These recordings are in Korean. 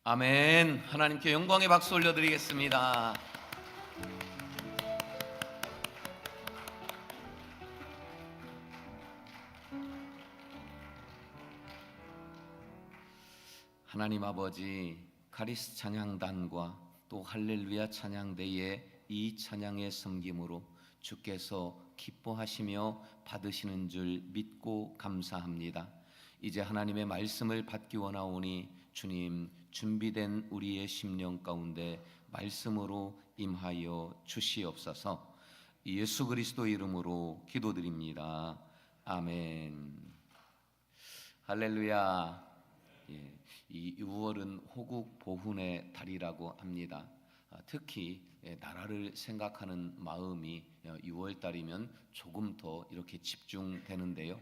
아멘. 하나님께 영광의 박수 올려드리겠습니다. 하나님 아버지, 카리스 찬양단과 또 할렐루야 찬양대의 이 찬양의 섬김으로 주께서 기뻐하시며 받으시는 줄 믿고 감사합니다. 이제 하나님의 말씀을 받기 원하오니 주님, 준비된 우리의 심령 가운데 말씀으로 임하여 주시옵소서. 예수 그리스도 이름으로 기도드립니다. 아멘. 할렐루야. 이 6월은 호국 보훈의 달이라고 합니다. 특히 나라를 생각하는 마음이 6월 달이면 조금 더 이렇게 집중되는데요.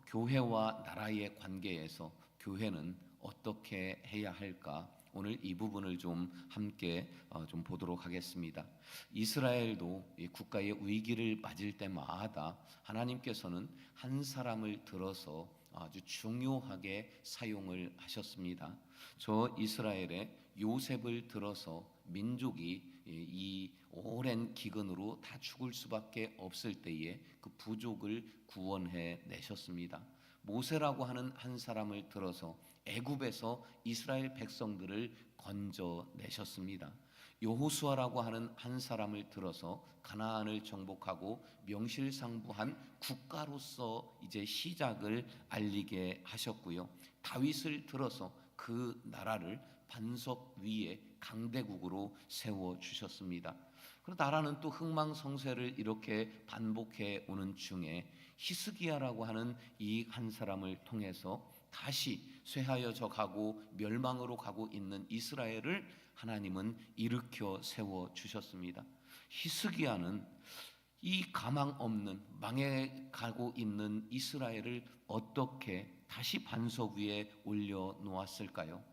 교회와 나라의 관계에서 교회는 어떻게 해야 할까? 오늘 이 부분을 좀 함께 좀 보도록 하겠습니다. 이스라엘도 국가의 위기를 맞을 때마다 하나님께서는 한 사람을 들어서 아주 중요하게 사용을 하셨습니다. 저 이스라엘의 요셉을 들어서 민족이 이 오랜 기근으로 다 죽을 수밖에 없을 때에 그 부족을 구원해 내셨습니다. 모세라고 하는 한 사람을 들어서 애굽에서 이스라엘 백성들을 건져 내셨습니다. 여호수아라고 하는 한 사람을 들어서 가나안을 정복하고 명실상부한 국가로서 이제 시작을 알리게 하셨고요. 다윗을 들어서 그 나라를 반석 위에 강대국으로 세워 주셨습니다. 그리고 나라는 또 흥망성쇠를 이렇게 반복해 오는 중에 히스기야라고 하는 이 한 사람을 통해서 다시 쇠하여져 가고 멸망으로 가고 있는 이스라엘을 하나님은 일으켜 세워 주셨습니다. 히스기야는 이 가망 없는 망해 가고 있는 이스라엘을 어떻게 다시 반석 위에 올려 놓았을까요?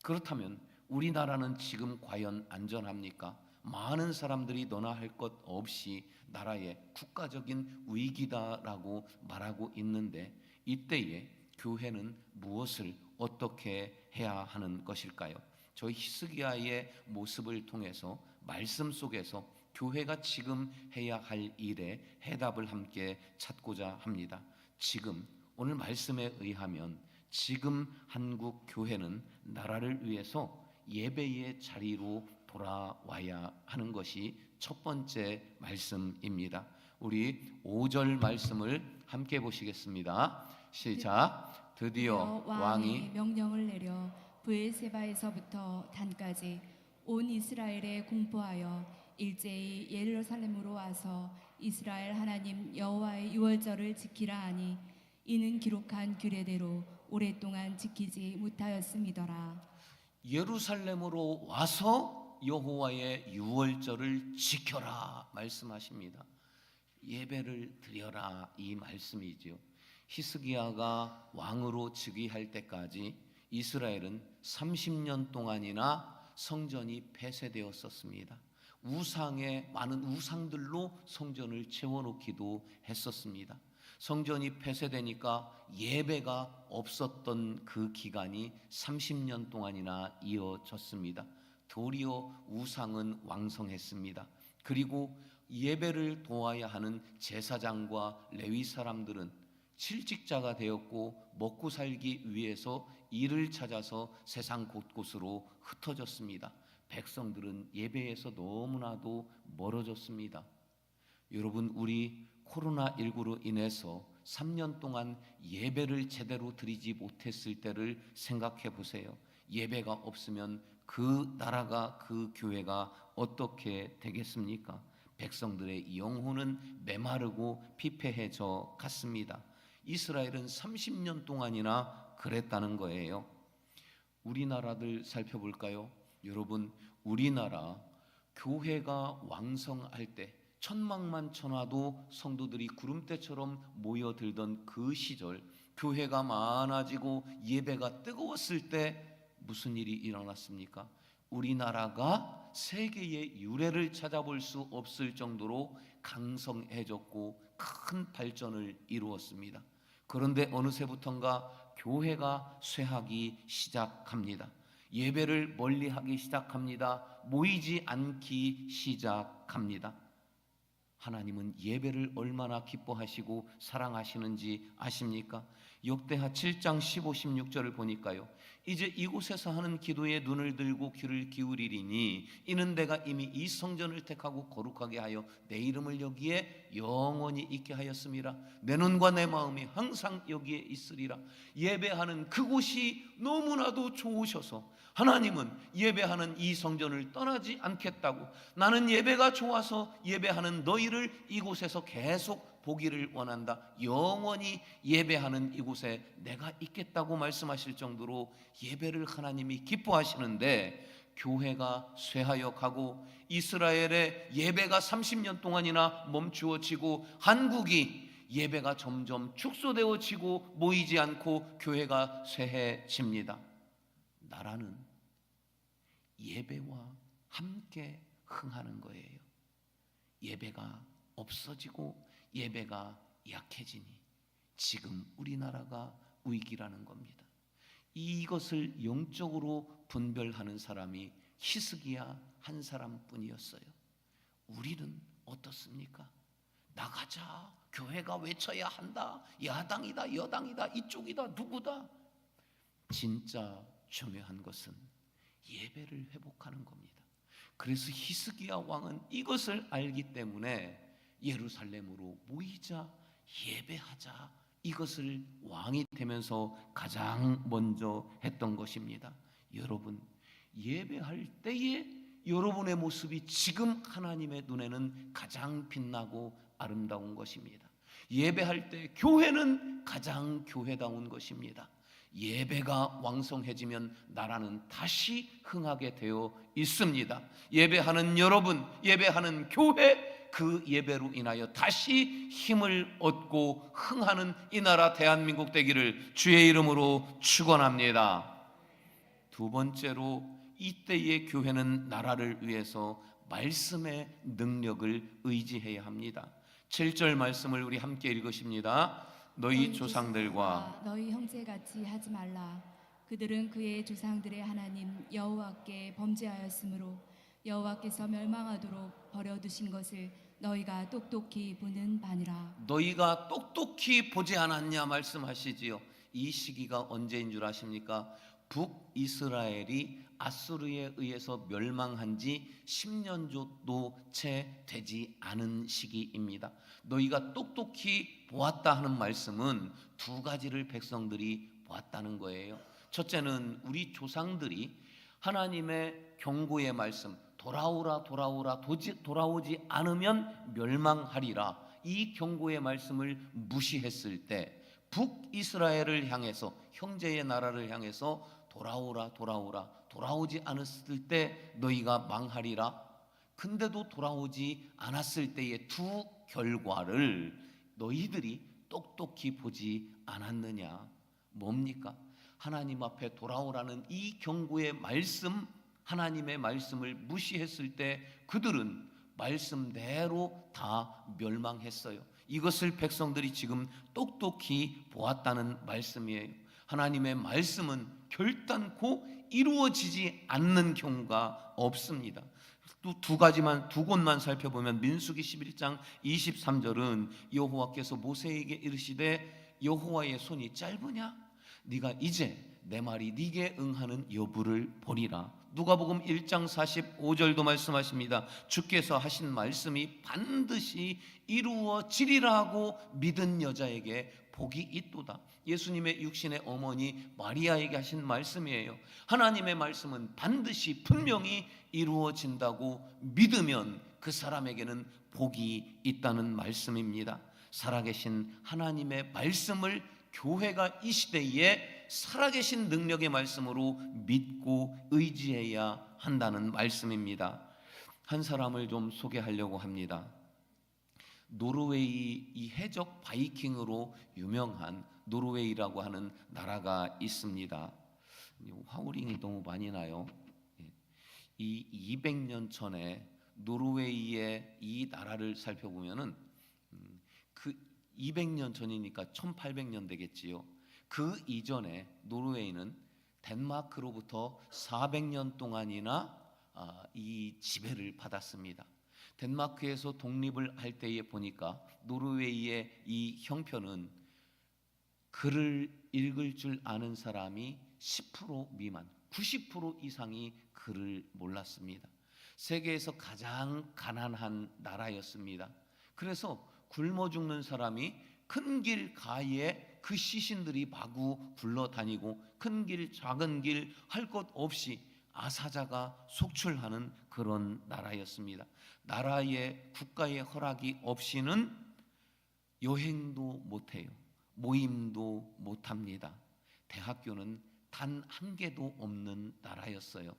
그렇다면 우리나라는 지금 과연 안전합니까? 많은 사람들이 너나 할 것 없이 나라의 국가적인 위기다라고 말하고 있는데, 이때에 교회는 무엇을 어떻게 해야 하는 것일까요? 저희 히스기야의 모습을 통해서 말씀 속에서 교회가 지금 해야 할 일에 해답을 함께 찾고자 합니다. 지금 오늘 말씀에 의하면 지금 한국 교회는 나라를 위해서 예배의 자리로 돌아와야 하는 것이 첫 번째 말씀입니다. 우리 5절 말씀을 함께 보시겠습니다. 시작. 드디어 왕이 명령을 내려 브엘세바에서부터 단까지 온 이스라엘에 공포하여 일제히 예루살렘으로 와서 이스라엘 하나님 여호와의 유월절을 지키라 하니 이는 기록한 규례대로 오랫동안 지키지 못하였음이더라. 예루살렘으로 와서 여호와의 유월절을 지켜라 말씀하십니다. 예배를 드려라 이 말씀이지요. 히스기야가 왕으로 즉위할 때까지 이스라엘은 30년 동안이나 성전이 폐쇄되었었습니다. 우상의 많은 우상들로 성전을 채워놓기도 했었습니다. 성전이 폐쇄되니까 예배가 없었던 그 기간이 30년 동안이나 이어졌습니다. 도리어 우상은 왕성했습니다. 그리고 예배를 도와야 하는 제사장과 레위 사람들은 실직자가 되었고 먹고 살기 위해서 일을 찾아서 세상 곳곳으로 흩어졌습니다. 백성들은 예배에서 너무나도 멀어졌습니다. 여러분, 우리 코로나19로 인해서 3년 동안 예배를 제대로 드리지 못했을 때를 생각해 보세요. 예배가 없으면 그 나라가, 그 교회가 어떻게 되겠습니까? 백성들의 영혼은 메마르고 피폐해져 갔습니다. 이스라엘은 30년 동안이나 그랬다는 거예요. 우리나라들 살펴볼까요? 여러분, 우리나라 교회가 왕성할 때 천막만 쳐놔도 성도들이 구름대처럼 모여들던 그 시절, 교회가 많아지고 예배가 뜨거웠을 때 무슨 일이 일어났습니까? 우리나라가 세계의 유래를 찾아볼 수 없을 정도로 강성해졌고 큰 발전을 이루었습니다. 그런데 어느새부턴가 교회가 쇠하기 시작합니다. 예배를 멀리하기 시작합니다. 모이지 않기 시작합니다. 하나님은 예배를 얼마나 기뻐하시고 사랑하시는지 아십니까? 역대하 7장 15, 16절을 보니까요, 이제 이곳에서 하는 기도에 눈을 들고 귀를 기울이리니 이는 내가 이미 이 성전을 택하고 거룩하게 하여 내 이름을 여기에 영원히 있게 하였음이라. 내 눈과 내 마음이 항상 여기에 있으리라. 예배하는 그곳이 너무나도 좋으셔서 하나님은 예배하는 이 성전을 떠나지 않겠다고, 나는 예배가 좋아서 예배하는 너희를 이곳에서 계속 보기를 원한다, 영원히 예배하는 이곳에 내가 있겠다고 말씀하실 정도로 예배를 하나님이 기뻐하시는데, 교회가 쇠하여 가고 이스라엘의 예배가 30년 동안이나 멈추어지고 한국이 예배가 점점 축소되어지고 모이지 않고 교회가 쇠해집니다. 나라는 예배와 함께 흥하는 거예요. 예배가 없어지고 예배가 약해지니 지금 우리나라가 위기라는 겁니다. 이것을 영적으로 분별하는 사람이 히스기야 한 사람뿐이었어요. 우리는 어떻습니까? 나가자, 교회가 외쳐야 한다, 야당이다 여당이다 이쪽이다 누구다. 진짜 중요한 것은 예배를 회복하는 겁니다. 그래서 히스기야 왕은 이것을 알기 때문에 예루살렘으로 모이자, 예배하자, 이것을 왕이 되면서 가장 먼저 했던 것입니다. 여러분, 예배할 때에 여러분의 모습이 지금 하나님의 눈에는 가장 빛나고 아름다운 것입니다. 예배할 때 교회는 가장 교회다운 것입니다. 예배가 왕성해지면 나라는 다시 흥하게 되어 있습니다. 예배하는 여러분, 예배하는 교회, 그 예배로 인하여 다시 힘을 얻고 흥하는 이 나라 대한민국 되기를 주의 이름으로 축원합니다. 두 번째로, 이때의 교회는 나라를 위해서 말씀의 능력을 의지해야 합니다. 7절 말씀을 우리 함께 읽으십니다. 너희 조상들과 너희 형제같이 하지 말라. 그들은 그의 조상들의 하나님 여호와께 범죄하였으므로 여호와께서 멸망하도록 버려두신 것을 너희가 똑똑히 보는 바니라. 너희가 똑똑히 보지 않았냐 말씀하시지요. 이 시기가 언제인 줄 아십니까? 북이스라엘이 아수르에 의해서 멸망한 지 10년도 채 되지 않은 시기입니다. 너희가 똑똑히 보았다 하는 말씀은 두 가지를 백성들이 보았다는 거예요. 첫째는 우리 조상들이 하나님의 경고의 말씀, 돌아오라 돌아오라, 돌아오지 않으면 멸망하리라, 이 경고의 말씀을 무시했을 때 북이스라엘을 향해서, 형제의 나라를 향해서 돌아오라 돌아오라, 돌아오지 않았을 때 너희가 망하리라. 근데도 돌아오지 않았을 때의 두 결과를 너희들이 똑똑히 보지 않았느냐. 뭡니까? 하나님 앞에 돌아오라는 이 경고의 말씀, 하나님의 말씀을 무시했을 때 그들은 말씀대로 다 멸망했어요. 이것을 백성들이 지금 똑똑히 보았다는 말씀이에요. 하나님의 말씀은 결단코 이루어지지 않는 경우가 없습니다. 또 두 곳만 살펴보면 민수기 11장 23절은 여호와께서 모세에게 이르시되 여호와의 손이 짧으냐? 네가 이제 내 말이 네게 응하는 여부를 보리라. 누가복음 1장 45절도 말씀하십니다. 주께서 하신 말씀이 반드시 이루어지리라 하고 믿은 여자에게 복이 있도다. 예수님의 육신의 어머니 마리아에게 하신 말씀이에요. 하나님의 말씀은 반드시 분명히 이루어진다고 믿으면 그 사람에게는 복이 있다는 말씀입니다. 살아계신 하나님의 말씀을 교회가 이 시대에 살아계신 능력의 말씀으로 믿고 의지해야 한다는 말씀입니다. 한 사람을 좀 소개하려고 합니다. 노르웨이, 이 해적 바이킹으로 유명한 노르웨이라고 하는 나라가 있습니다. 화우링이 너무 많이 나요. 이 200년 전에 노르웨이의 이 나라를 살펴보면은 그 200년 전이니까 1800년 되겠지요. 그 이전에 노르웨이는 덴마크로부터 400년 동안이나 이 지배를 받았습니다. 덴마크에서 독립을 할 때에 보니까 노르웨이의 이 형편은 글을 읽을 줄 아는 사람이 10% 미만, 90% 이상이 글을 몰랐습니다. 세계에서 가장 가난한 나라였습니다. 그래서 굶어 죽는 사람이 큰 길 가에 그 시신들이 마구 굴러다니고 큰 길 작은 길 할 것 없이 아사자가 속출하는 그런 나라였습니다. 나라의 국가의 허락이 없이는 여행도 못해요. 모임도 못합니다. 대학교는 단 한 개도 없는 나라였어요.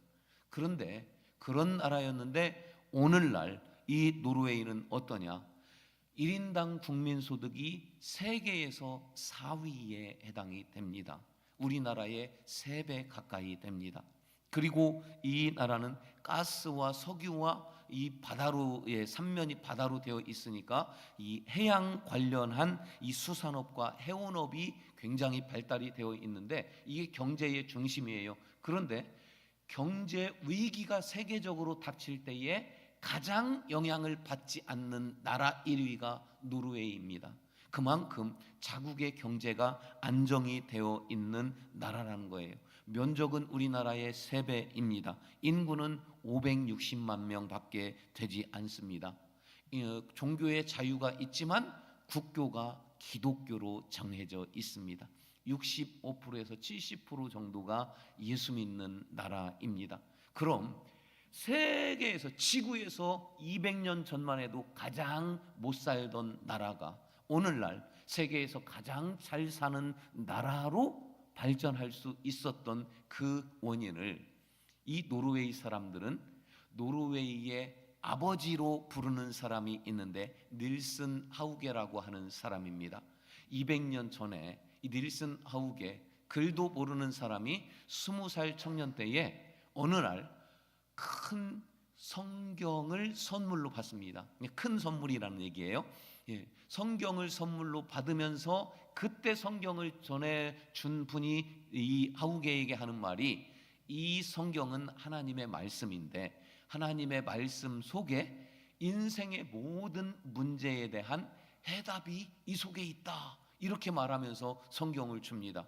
그런데 그런 나라였는데 오늘날 이 노르웨이는 어떠냐? 1인당 국민소득이 세계에서 4위에 해당이 됩니다. 우리나라의 3배 가까이 됩니다. 그리고 이 나라는 가스와 석유와 이 바다로의 삼면이 바다로 되어 있으니까 이 해양 관련한 이 수산업과 해운업이 굉장히 발달이 되어 있는데 이게 경제의 중심이에요. 그런데 경제 위기가 세계적으로 닥칠 때에 가장 영향을 받지 않는 나라 1위가 노르웨이입니다. 그만큼 자국의 경제가 안정이 되어 있는 나라라는 거예요. 면적은 우리나라의 3배입니다. 인구는 560만 명밖에 되지 않습니다. 종교의 자유가 있지만 국교가 기독교로 정해져 있습니다. 65%에서 70% 정도가 예수 믿는 나라입니다. 그럼 세계에서 지구에서 200년 전만 해도 가장 못 살던 나라가 오늘날 세계에서 가장 잘 사는 나라로 발전할 수 있었던 그 원인을 이 노르웨이 사람들은 노르웨이의 아버지로 부르는 사람이 있는데 닐슨 하우게라고 하는 사람입니다. 200년 전에 이 닐슨 하우게, 글도 모르는 사람이 20살 청년 때에 어느 날 큰 성경을 선물로 받습니다. 큰 선물이라는 얘기예요. 성경을 선물로 받으면서 그때 성경을 전해준 분이 이 하우게에게 하는 말이 이 성경은 하나님의 말씀인데 하나님의 말씀 속에 인생의 모든 문제에 대한 해답이 이 속에 있다. 이렇게 말하면서 성경을 줍니다.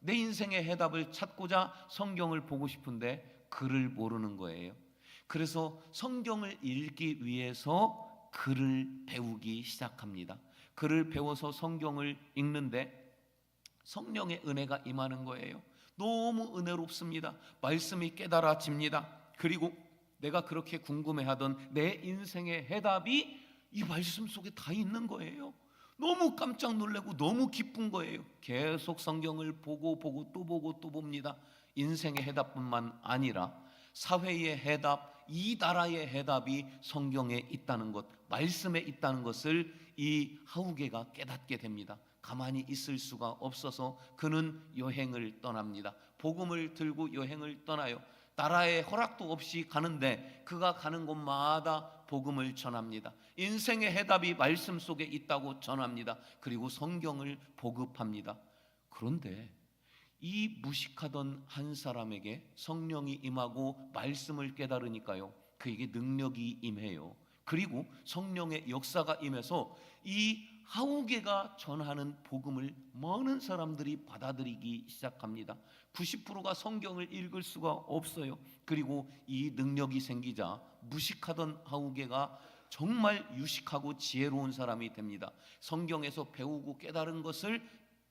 내 인생의 해답을 찾고자 성경을 보고 싶은데 글을 모르는 거예요. 그래서 성경을 읽기 위해서 글을 배우기 시작합니다. 글을 배워서 성경을 읽는데 성령의 은혜가 임하는 거예요. 너무 은혜롭습니다. 말씀이 깨달아집니다. 그리고 내가 그렇게 궁금해하던 내 인생의 해답이 이 말씀 속에 다 있는 거예요. 너무 깜짝 놀라고 너무 기쁜 거예요. 계속 성경을 보고 또 보고 또 봅니다. 인생의 해답뿐만 아니라 사회의 해답, 이 나라의 해답이 성경에 있다는 것, 말씀에 있다는 것을 이 하우게가 깨닫게 됩니다. 가만히 있을 수가 없어서 그는 여행을 떠납니다. 복음을 들고 여행을 떠나요. 나라의 허락도 없이 가는데 그가 가는 곳마다 복음을 전합니다. 인생의 해답이 말씀 속에 있다고 전합니다. 그리고 성경을 보급합니다. 그런데 이 무식하던 한 사람에게 성령이 임하고 말씀을 깨달으니까요, 그에게 능력이 임해요. 그리고 성령의 역사가 임해서 이 하우게가 전하는 복음을 많은 사람들이 받아들이기 시작합니다. 90%가 성경을 읽을 수가 없어요. 그리고 이 능력이 생기자 무식하던 하우게가 정말 유식하고 지혜로운 사람이 됩니다. 성경에서 배우고 깨달은 것을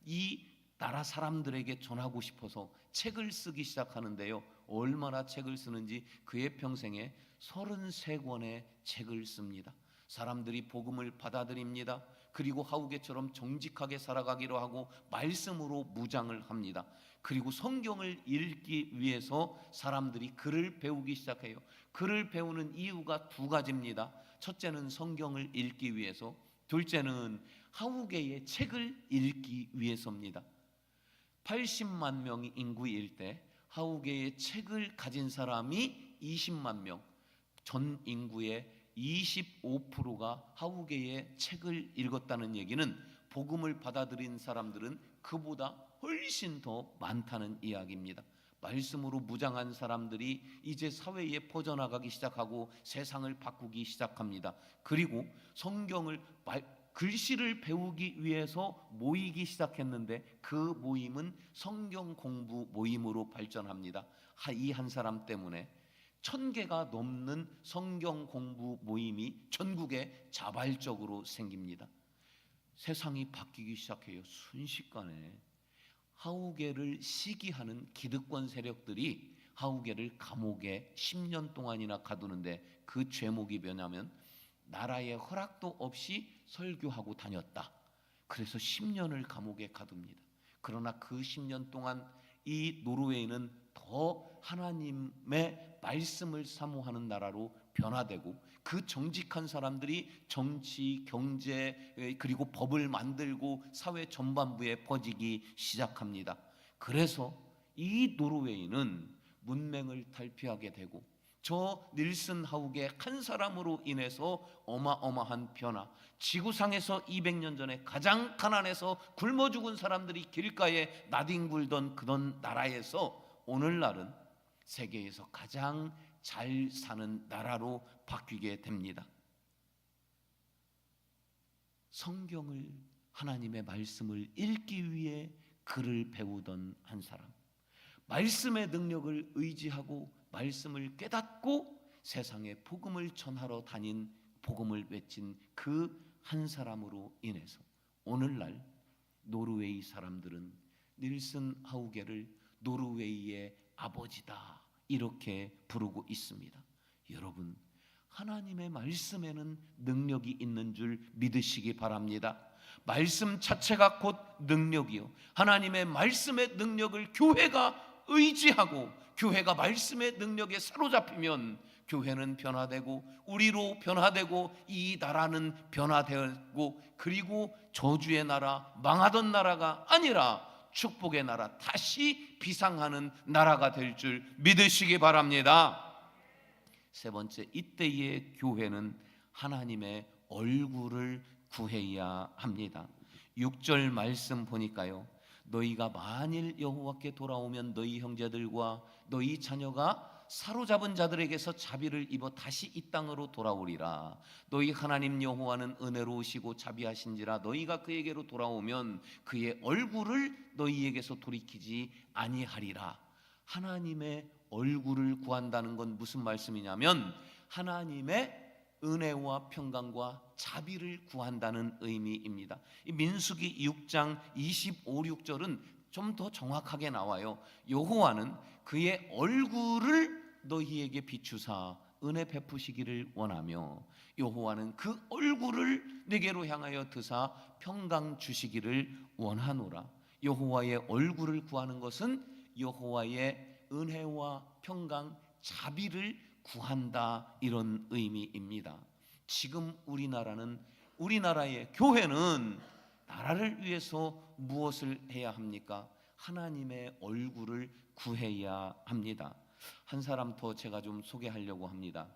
이 나라 사람들에게 전하고 싶어서 책을 쓰기 시작하는데요. 얼마나 책을 쓰는지 그의 평생에 33권의 책을 씁니다. 사람들이 복음을 받아들입니다. 그리고 하우게처럼 정직하게 살아가기로 하고 말씀으로 무장을 합니다. 그리고 성경을 읽기 위해서 사람들이 글을 배우기 시작해요. 글을 배우는 이유가 2가지입니다. 첫째는 성경을 읽기 위해서, 둘째는 하우게의 책을 읽기 위해서입니다. 80만 명이 인구일 때 하우게의 책을 가진 사람이 20만 명, 전 인구의 25%가 하우게의 책을 읽었다는 얘기는 복음을 받아들인 사람들은 그보다 훨씬 더 많다는 이야기입니다. 말씀으로 무장한 사람들이 이제 사회에 퍼져나가기 시작하고 세상을 바꾸기 시작합니다. 그리고 성경을 글씨를 배우기 위해서 모이기 시작했는데 그 모임은 성경 공부 모임으로 발전합니다. 이 한 사람 때문에 1000개가 넘는 성경 공부 모임이 전국에 자발적으로 생깁니다. 세상이 바뀌기 시작해요. 순식간에 하우게를 시기하는 기득권 세력들이 하우게를 감옥에 10년 동안이나 가두는데 그 죄목이 뭐냐면 나라의 허락도 없이 설교하고 다녔다. 그래서 10년을 감옥에 가둡니다. 그러나 그 10년 동안 이 노르웨이는 더 하나님의 말씀을 사모하는 나라로 변화되고 그 정직한 사람들이 정치, 경제 그리고 법을 만들고 사회 전반부에 퍼지기 시작합니다. 그래서 이 노르웨이는 문맹을 탈피하게 되고 저 닐슨 하우게 한 사람으로 인해서 어마어마한 변화, 지구상에서 200년 전에 가장 가난해서 굶어 죽은 사람들이 길가에 나뒹굴던 그런 나라에서 오늘날은 세계에서 가장 잘 사는 나라로 바뀌게 됩니다. 성경을, 하나님의 말씀을 읽기 위해 글을 배우던 한 사람, 말씀의 능력을 의지하고 말씀을 깨닫고 세상에 복음을 전하러 다닌, 복음을 외친 그 한 사람으로 인해서 오늘날 노르웨이 사람들은 닐슨 하우게를 노르웨이의 아버지다 이렇게 부르고 있습니다. 여러분, 하나님의 말씀에는 능력이 있는 줄 믿으시기 바랍니다. 말씀 자체가 곧 능력이요, 하나님의 말씀의 능력을 교회가 의지하고 교회가 말씀의 능력에 사로잡히면 교회는 변화되고 우리로 변화되고 이 나라는 변화되고 그리고 저주의 나라, 망하던 나라가 아니라 축복의 나라, 다시 비상하는 나라가 될 줄 믿으시기 바랍니다. 세 번째, 이때의 교회는 하나님의 얼굴을 구해야 합니다. 6절 말씀 보니까요, 너희가 만일 여호와께 돌아오면 너희 형제들과 너희 자녀가 사로잡은 자들에게서 자비를 입어 다시 이 땅으로 돌아오리라. 너희 하나님 여호와는 은혜로우시고 자비하신지라 너희가 그에게로 돌아오면 그의 얼굴을 너희에게서 돌이키지 아니하리라. 하나님의 얼굴을 구한다는 건 무슨 말씀이냐면 하나님의 은혜와 평강과 자비를 구한다는 의미입니다. 이 민수기 6장 25, 6절은 좀 더 정확하게 나와요. 여호와는 그의 얼굴을 너희에게 비추사 은혜 베푸시기를 원하며 여호와는 그 얼굴을 내게로 향하여 드사 평강 주시기를 원하노라. 여호와의 얼굴을 구하는 것은 여호와의 은혜와 평강, 자비를 구한다, 이런 의미입니다. 지금 우리나라의 교회는 나라를 위해서 무엇을 해야 합니까? 하나님의 얼굴을 구해야 합니다. 한 사람 더 제가 좀 소개하려고 합니다.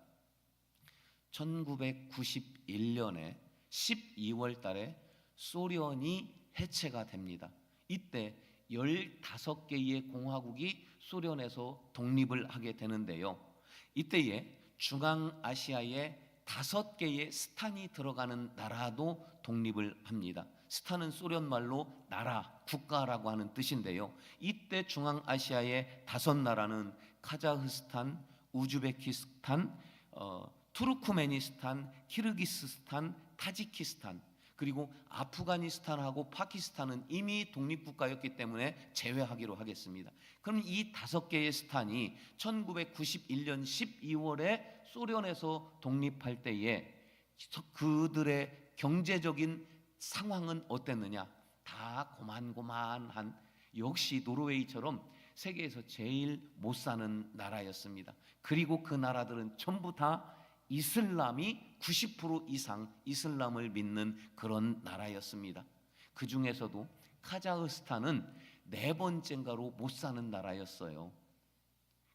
1991년에 12월 달에 소련이 해체가 됩니다. 이때 15개의 공화국이 소련에서 독립을 하게 되는데요, 이때에 중앙아시아에 5개의 스탄이 들어가는 나라도 독립을 합니다. 스탄은 소련 말로 나라, 국가라고 하는 뜻인데요, 이때 중앙아시아의 5나라는 카자흐스탄, 우즈베키스탄, 투르크메니스탄, 키르기스스탄, 타지키스탄, 그리고 아프가니스탄하고 파키스탄은 이미 독립국가였기 때문에 제외하기로 하겠습니다. 그럼 이 5개의 스탄이 1991년 12월에 소련에서 독립할 때에 그들의 경제적인 상황은 어땠느냐? 다 고만고만한, 역시 노르웨이처럼 세계에서 제일 못 사는 나라였습니다. 그리고 그 나라들은 전부 다 이슬람이 90% 이상 이슬람을 믿는 그런 나라였습니다. 그 중에서도 카자흐스탄은 4번째인가로 못 사는 나라였어요.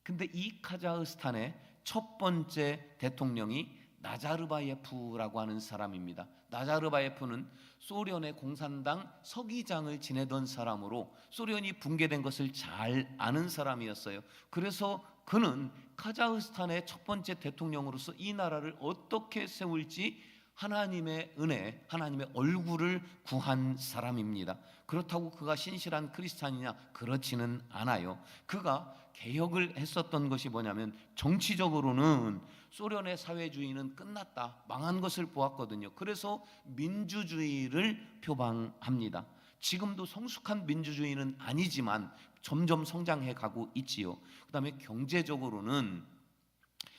근데 이 카자흐스탄의 첫 번째 대통령이 나자르바예프라고 하는 사람입니다. 나자르바예프는 소련의 공산당 서기장을 지내던 사람으로 소련이 붕괴된 것을 잘 아는 사람이었어요. 그래서 그는 카자흐스탄의 첫 번째 대통령으로서 이 나라를 어떻게 세울지 하나님의 은혜, 하나님의 얼굴을 구한 사람입니다. 그렇다고 그가 신실한 크리스찬이냐? 그렇지는 않아요. 그가 개혁을 했었던 것이 뭐냐면, 정치적으로는 소련의 사회주의는 끝났다, 망한 것을 보았거든요. 그래서 민주주의를 표방합니다. 지금도 성숙한 민주주의는 아니지만 점점 성장해 가고 있지요. 그 다음에 경제적으로는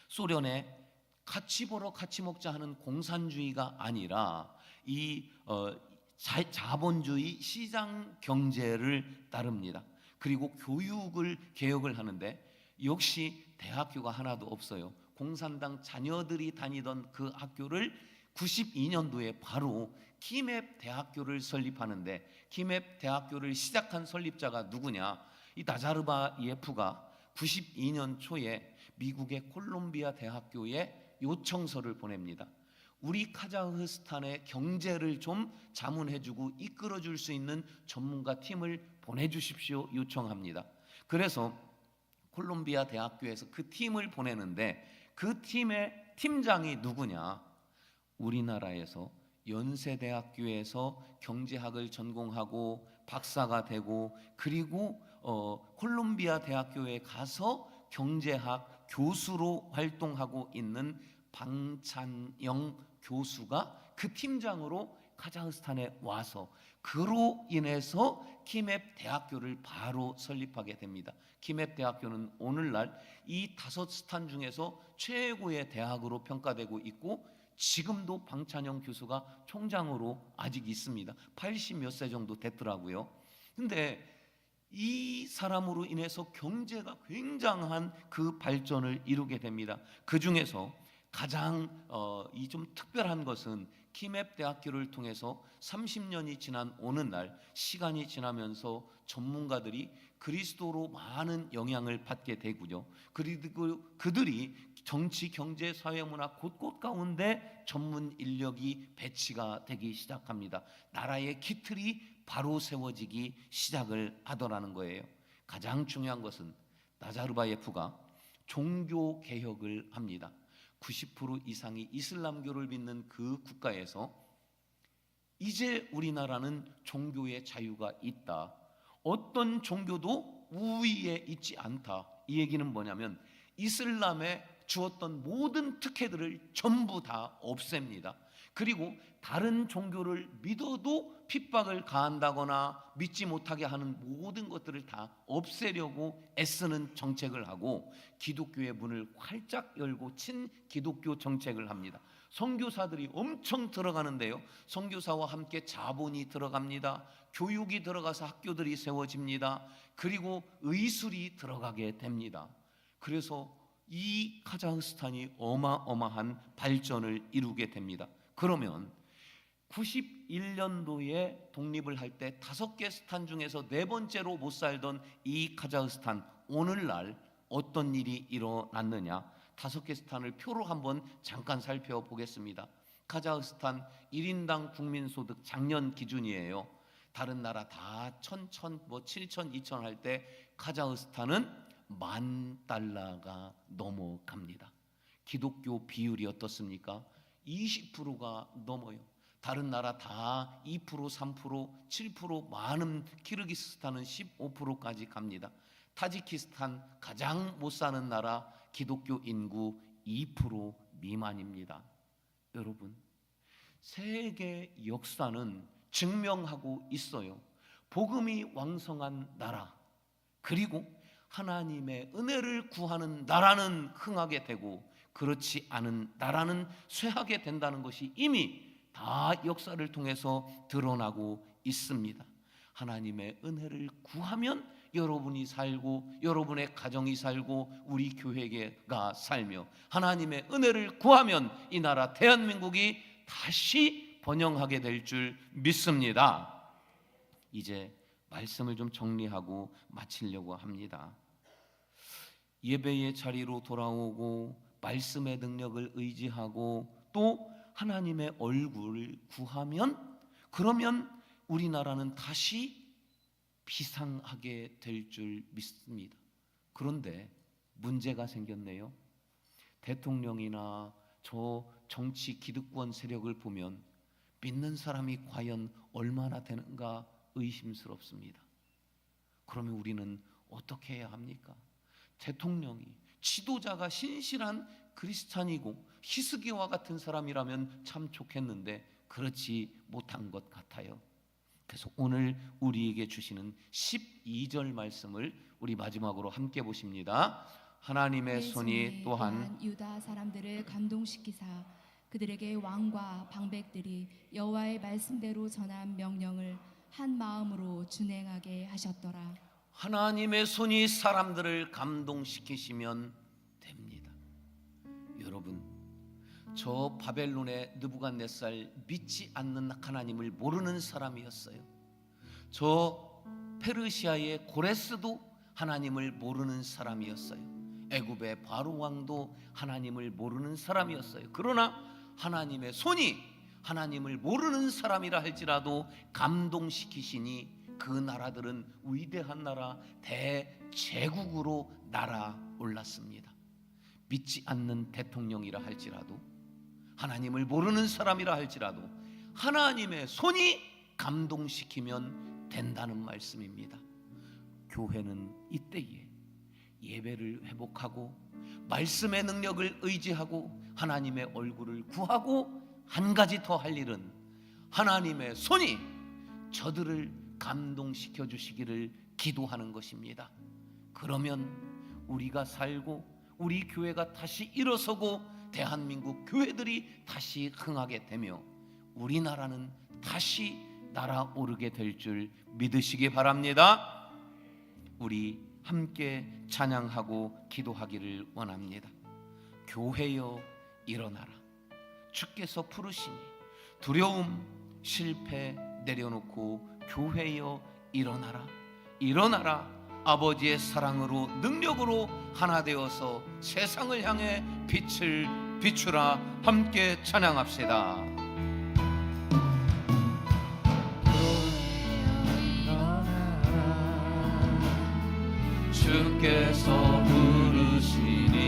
소련의 같이 벌어 같이 먹자 하는 공산주의가 아니라 이 자본주의 시장 경제를 따릅니다. 그리고 교육을 개혁을 하는데 역시 대학교가 하나도 없어요. 공산당 자녀들이 다니던 그 학교를 92년도에 바로 키맵 대학교를 설립하는데, 키맵 대학교를 시작한 설립자가 누구냐? 이 나자르바예프가 92년 초에 미국의 콜롬비아 대학교에 요청서를 보냅니다. 우리 카자흐스탄의 경제를 좀 자문해주고 이끌어줄 수 있는 전문가 팀을 보내주십시오 요청합니다. 그래서 콜롬비아 대학교에서 그 팀을 보내는데, 그 팀의 팀장이 누구냐? 우리나라에서 연세대학교에서 경제학을 전공하고 박사가 되고, 그리고 콜롬비아 대학교에 가서 경제학 교수로 활동하고 있는 방찬영 교수가 그 팀장으로 카자흐스탄에 와서, 그로 인해서 키맵 대학교를 바로 설립하게 됩니다. 키맵 대학교는 오늘날 이 5스탄 중에서 최고의 대학으로 평가되고 있고, 지금도 방찬영 교수가 총장으로 아직 있습니다. 80몇 세 정도 됐더라고요. 근데 이 사람으로 인해서 경제가 굉장한 그 발전을 이루게 됩니다. 그 중에서 가장 이 좀 특별한 것은 키맵 대학교를 통해서 30년이 지난 어느 날, 시간이 지나면서 전문가들이 그리스도로 많은 영향을 받게 되고요. 그리고 그들이 정치, 경제, 사회, 문화 곳곳 가운데 전문 인력이 배치가 되기 시작합니다. 나라의 기틀이 바로 세워지기 시작을 하더라는 거예요. 가장 중요한 것은 나자르바예프가 종교 개혁을 합니다. 90% 이상이 이슬람교를 믿는 그 국가에서 이제 우리나라는 종교의 자유가 있다, 어떤 종교도 우위에 있지 않다. 이 얘기는 뭐냐면 이슬람에 주었던 모든 특혜들을 전부 다 없앱니다. 그리고 다른 종교를 믿어도 핍박을 가한다거나 믿지 못하게 하는 모든 것들을 다 없애려고 애쓰는 정책을 하고, 기독교의 문을 활짝 열고 친기독교 정책을 합니다. 선교사들이 엄청 들어가는데요, 선교사와 함께 자본이 들어갑니다. 교육이 들어가서 학교들이 세워집니다. 그리고 의술이 들어가게 됩니다. 그래서 이 카자흐스탄이 어마어마한 발전을 이루게 됩니다. 그러면 91년도에 독립을 할 때 5개 스탄 중에서 4번째로 못 살던 이 카자흐스탄, 오늘날 어떤 일이 일어났느냐? 5개 스탄을 표로 한번 잠깐 살펴보겠습니다. 카자흐스탄 1인당 국민소득 작년 기준이에요. 다른 나라 다 1,000, 7,000, 2,000 할 때 카자흐스탄은 $10,000가 넘어갑니다. 기독교 비율이 어떻습니까? 20%가 넘어요. 다른 나라 다 2%, 3%, 7%, 많은 키르기스스탄은 15%까지 갑니다. 타지키스탄 가장 못 사는 나라, 기독교 인구 2% 미만입니다. 여러분, 세계 역사는 증명하고 있어요. 복음이 왕성한 나라, 그리고 하나님의 은혜를 구하는 나라는 흥하게 되고, 그렇지 않은 나라는 쇠하게 된다는 것이 이미 다 역사를 통해서 드러나고 있습니다. 하나님의 은혜를 구하면 여러분이 살고, 여러분의 가정이 살고, 우리 교회가 살며, 하나님의 은혜를 구하면 이 나라 대한민국이 다시 번영하게 될 줄 믿습니다. 이제 말씀을 좀 정리하고 마치려고 합니다. 예배의 자리로 돌아오고 말씀의 능력을 의지하고 또 하나님의 얼굴을 구하면, 그러면 우리나라는 다시 비상하게 될 줄 믿습니다. 그런데 문제가 생겼네요. 대통령이나 저 정치 기득권 세력을 보면 믿는 사람이 과연 얼마나 되는가 의심스럽습니다. 그러면 우리는 어떻게 해야 합니까? 대통령이, 지도자가 신실한 그리스찬이고 히스기야와 같은 사람이라면 참 좋겠는데 그렇지 못한 것 같아요. 그래서 오늘 우리에게 주시는 12절 말씀을 우리 마지막으로 함께 보십니다. 하나님의 손이 또한 유다 사람들을 감동시키사 그들에게 왕과 방백들이 여호와의 말씀대로 전한 명령을 한 마음으로 준행하게 하셨더라. 하나님의 손이 사람들을 감동시키시면 됩니다. 여러분, 저 바벨론의 느부갓네살 믿지 않는 하나님을 모르는 사람이었어요. 저 페르시아의 고레스도 하나님을 모르는 사람이었어요. 애굽의 바로 왕도 하나님을 모르는 사람이었어요. 그러나 하나님의 손이 하나님을 모르는 사람이라 할지라도 감동시키시니 그 나라들은 위대한 나라 대제국으로 날아올랐습니다. 믿지 않는 대통령이라 할지라도, 하나님을 모르는 사람이라 할지라도 하나님의 손이 감동시키면 된다는 말씀입니다. 교회는 이때에 예배를 회복하고 말씀의 능력을 의지하고 하나님의 얼굴을 구하고 한 가지 더 할 일은 하나님의 손이 저들을 감동시켜 주시기를 기도하는 것입니다. 그러면 우리가 살고 우리 교회가 다시 일어서고 대한민국 교회들이 다시 흥하게 되며 우리나라는 다시 날아오르게 될 줄 믿으시기 바랍니다. 우리 함께 찬양하고 기도하기를 원합니다. 교회여 일어나라. 주께서 부르시니 두려움, 실패 내려놓고 교회여 일어나라. 일어나라. 아버지의 사랑으로 능력으로 하나 되어서 세상을 향해 빛을 비추라. 함께 찬양합시다. 주께서 부르시니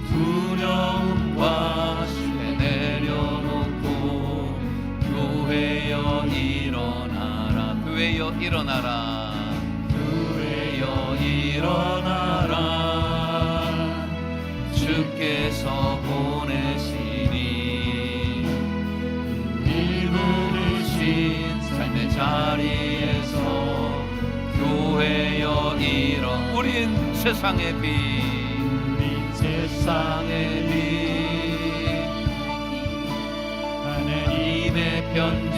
두려움과 실패 내려놓고 교회여 일어나라. 교회여 일어나라. 교회여 일어나라. 주께서 보내시니 이부르신 삶의 자리에서 교회여 일어나. 우린 세상의 빛, 우린 세상의 빛, 하나님의 편지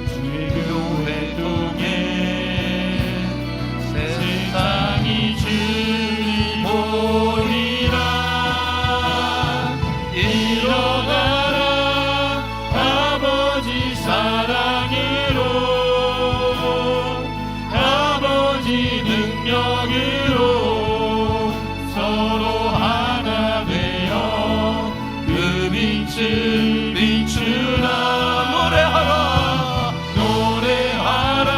주의 교회 통해 세상이 주를 보리라. 일어나라. 아버지 사랑으로 능력으로 서로 하나 되어 그 빛을 비추라. 노래하라. 노래하라.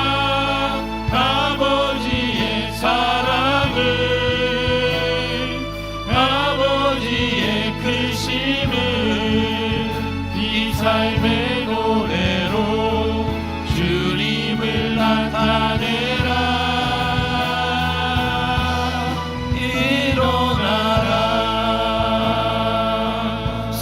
아버지의 사랑을, 아버지의 크심을 이 삶의 노래로 주님을 나타내라.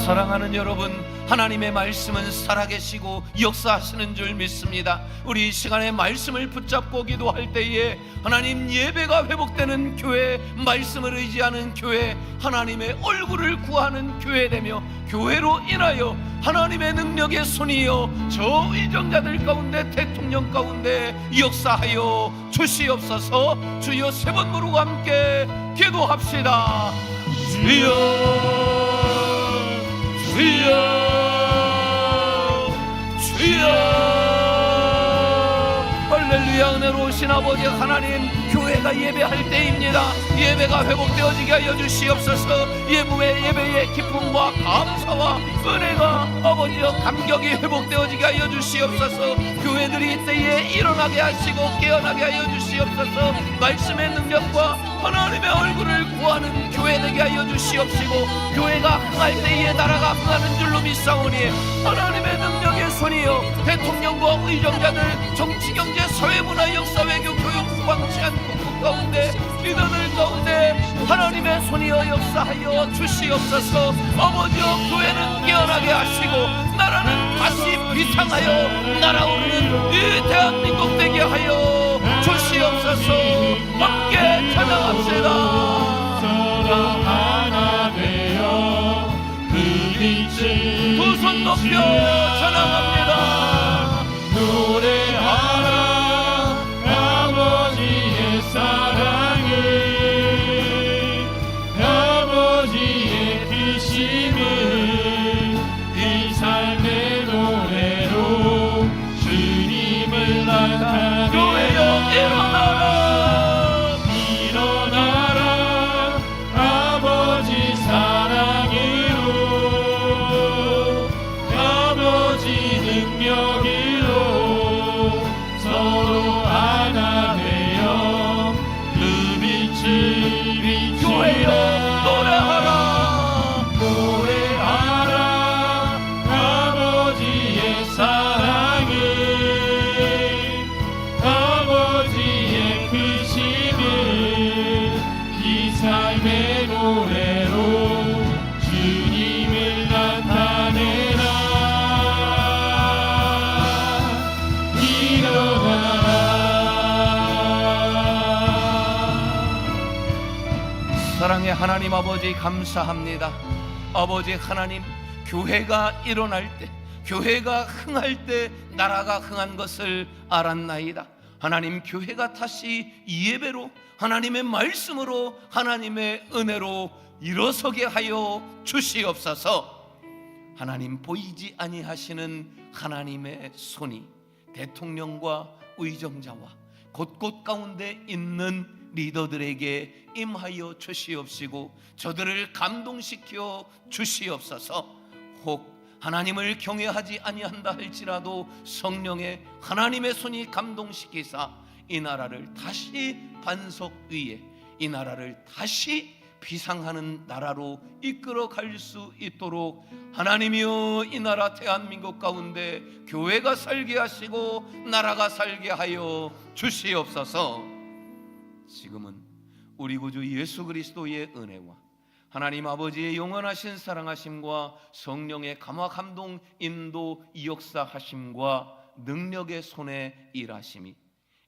사랑하는 여러분, 하나님의 말씀은 살아계시고 역사하시는 줄 믿습니다. 우리 이 시간에 말씀을 붙잡고 기도할 때에 하나님 예배가 회복되는 교회, 말씀을 의지하는 교회, 하나님의 얼굴을 구하는 교회 되며 교회로 인하여 하나님의 능력의 손이여 저 의정자들 가운데, 대통령 가운데 역사하여 주시옵소서. 주여 세 번 부르고 함께 기도합시다. 주여 주여 주여. 할렐루야. 할렐루야. 은혜로우신 아버지 하나님, 교회가 예배할 때입니다. 예배가 회복되어지게 하여 주시옵소서. 예배의 기쁨과 감사와 은혜가 아버지여 감격이 회복되어지게 하여 주시옵소서. 교회들이 이때에 일어나게 하시고 깨어나게 하여 주시옵소서. 말씀의 능력과 하나님의 얼굴을 구하는 교회 되게 하여 주시옵시고, 교회가 흥할 때에 나라가 흥하는 줄로 믿사오니 하나님의 능력의 손이요 대통령과 의정자들, 정치, 경제, 사회, 문화, 역사, 외교, 교육, 국방, 치안, 국국 가운데 리더들 가운데 하나님의 손이여 역사하여 주시옵소서. 아버지여 교회는 깨어나게 하시고 나라는 다시 비상하여 날아오르는 이 대한민국 되게 하여 주시옵소서. 함께 찬양합시다. 서로 하나 되어 그 빛을 두 손 높여 찬양합니다. 노래하라 아버지의 사랑을, 아버지의 크심을 이 삶의 노래로 주님을 나타내라. 교회여 일어나라, 일어나라 아버지 사랑으로, 아버지 능력으로 서로 하나 되어 그 빛을 교회여 비추라. 노래하라. 노래하라 아버지의 사랑을, 아버지의 크심을 이 삶의 노래로 주님을 나타내라. 일어나라. 사랑의 하나님 아버지 감사합니다. 아버지 하나님, 교회가 일어날 때, 교회가 흥할 때 나라가 흥한 것을 알았나이다. 하나님, 교회가 다시 예배로, 하나님의 말씀으로, 하나님의 은혜로 일어서게 하여 주시옵소서. 하나님, 보이지 아니하시는 하나님의 손이 대통령과 의정자와 곳곳 가운데 있는 리더들에게 임하여 주시옵시고 저들을 감동시켜 주시옵소서. 혹 하나님을 경외하지 아니한다 할지라도 성령의 하나님의 손이 감동시키사 이 나라를 다시 반석 위에, 이 나라를 다시 비상하는 나라로 이끌어 갈 수 있도록 하나님이여 이 나라 대한민국 가운데 교회가 살게 하시고 나라가 살게 하여 주시옵소서. 지금은 우리 구주 예수 그리스도의 은혜와 하나님 아버지의 영원하신 사랑하심과 성령의 감화 감동 인도 역사하심과 능력의 손에 일하심이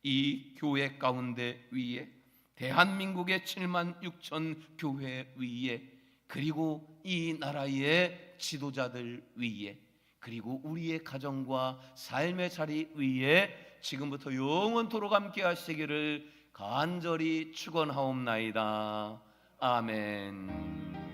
이 교회 가운데 위에, 대한민국의 7만 6천 교회 위에, 그리고 이 나라의 지도자들 위에, 그리고 우리의 가정과 삶의 자리 위에 지금부터 영원토록 함께 하시기를 간절히 축원하옵나이다. 아멘.